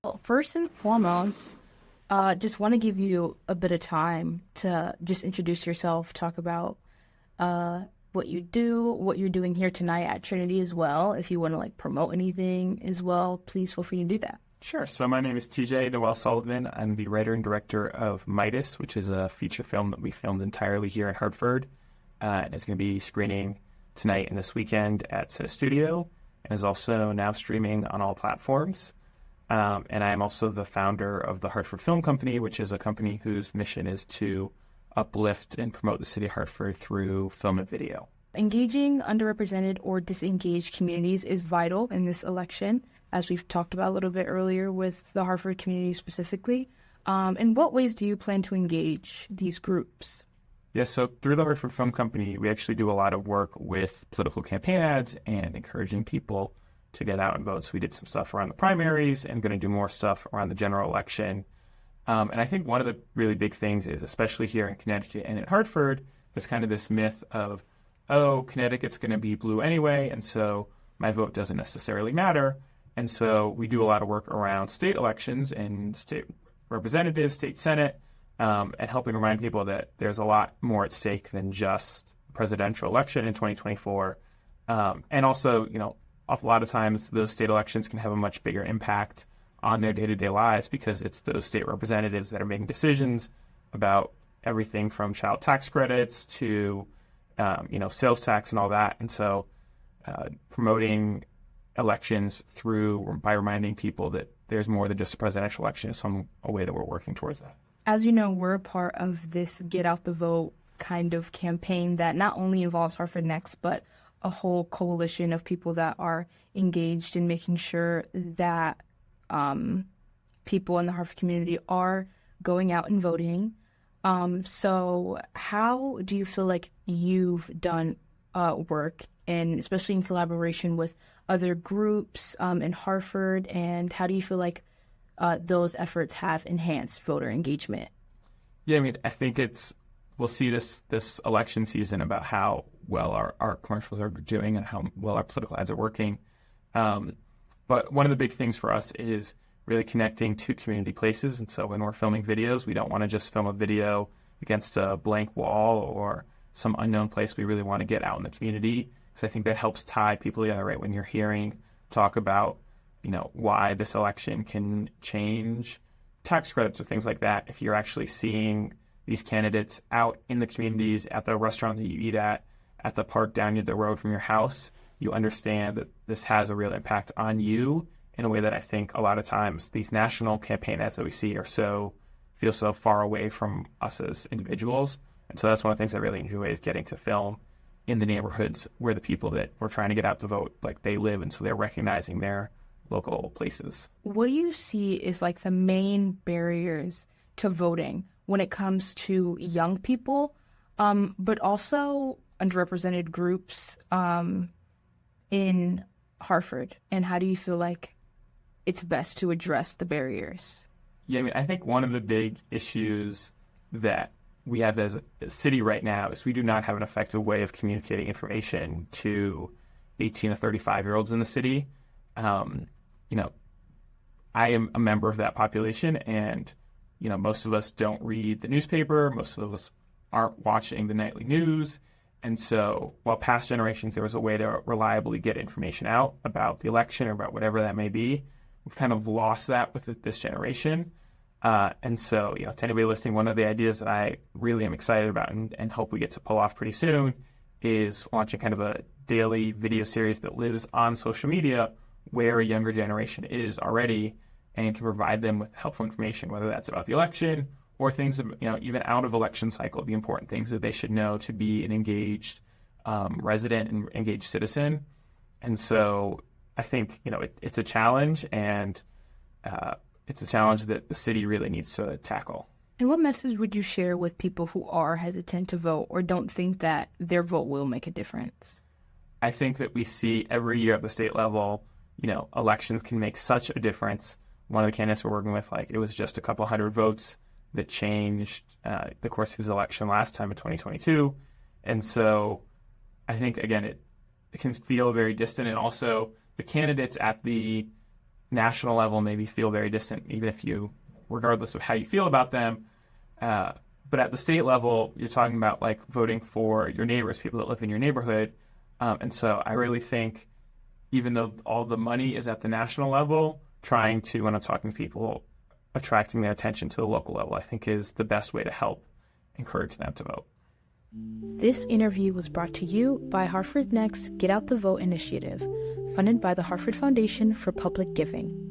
Well, first and foremost, just want to give you a bit of time to just introduce yourself, talk about what you do, what you're doing here tonight at Trinity as well. If you want to promote anything as well, please feel free to do that. Sure. So my name is TJ Noel Sullivan. I'm the writer and director of Midas, which is a feature film that we filmed entirely here in Hartford. And it's going to be screening tonight and this weekend at Cine Studio, and is also now streaming on all platforms. And I am also the founder of the Hartford Film Company, which is a company whose mission is to uplift and promote the city of Hartford through film and video. Engaging underrepresented or disengaged communities is vital in this election, as we've talked about a little bit earlier with the Hartford community specifically. In what ways do you plan to engage these groups? Yes, so through the Hartford Film Company, we actually do a lot of work with political campaign ads and encouraging people to get out and vote. So we did some stuff around the primaries and going to do more stuff around the general election. And I think one of the really big things is, especially here in Connecticut and in Hartford, there's kind of this myth of, oh, Connecticut's going to be blue anyway, and so my vote doesn't necessarily matter. And so we do a lot of work around state elections and state representatives, state senate, and helping remind people that there's a lot more at stake than just the presidential election in 2024. And also, a lot of times those state elections can have a much bigger impact on their day-to-day lives because it's those state representatives that are making decisions about everything from child tax credits to, sales tax and all that. And so promoting elections by reminding people that there's more than just a presidential election is a way that we're working towards that. As you know, we're a part of this Get Out the Vote kind of campaign that not only involves Hartford HNEXT, but a whole coalition of people that are engaged in making sure that people in the Hartford community are going out and voting. So how do you feel like you've done work, and especially in collaboration with other groups in Hartford, and how do you feel like those efforts have enhanced voter engagement? Yeah, I think we'll see this election season about how well our commercials are doing and how well our political ads are working. But one of the big things for us is really connecting to community places. And so when we're filming videos, we don't want to just film a video against a blank wall or some unknown place. We really want to get out in the community, because I think that helps tie people together, right? When you're hearing talk about, why this election can change tax credits or things like that, if you're actually seeing these candidates out in the communities, at the restaurant that you eat at the park down the road from your house, you understand that this has a real impact on you in a way that I think a lot of times these national campaign ads that we see feel so far away from us as individuals. And so that's one of the things I really enjoy, is getting to film in the neighborhoods where the people that we're trying to get out to vote, they live, and so they're recognizing their local places. What do you see is the main barriers to voting when it comes to young people, but also underrepresented groups in Hartford? And how do you feel like it's best to address the barriers? Yeah, I think one of the big issues that we have as a city right now is we do not have an effective way of communicating information to 18 to 35-year-olds in the city. I am a member of that population, and, most of us don't read the newspaper. Most of us aren't watching the nightly news. And so while past generations, there was a way to reliably get information out about the election or about whatever that may be, we've kind of lost that with this generation. And so, to anybody listening, one of the ideas that I really am excited about and hope we get to pull off pretty soon is launching kind of a daily video series that lives on social media, where a younger generation is already, and can provide them with helpful information, whether that's about the election or things, even out of election cycle, the important things that they should know to be an engaged resident and engaged citizen. And so I think, it's a challenge, and it's a challenge that the city really needs to tackle. And what message would you share with people who are hesitant to vote or don't think that their vote will make a difference? I think that we see every year at the state level, elections can make such a difference. One of the candidates we're working with, it was just a couple hundred votes that changed the course of his election last time in 2022. And so I think, again, it can feel very distant. And also the candidates at the national level maybe feel very distant, even if you, regardless of how you feel about them. But at the state level, you're talking about like voting for your neighbors, people that live in your neighborhood. And so I really think, even though all the money is at the national level, trying to, when I'm talking to people, attracting their attention to the local level, I think is the best way to help encourage them to vote. This interview was brought to you by Hartford Next Get Out the Vote initiative, funded by the Hartford Foundation for Public Giving.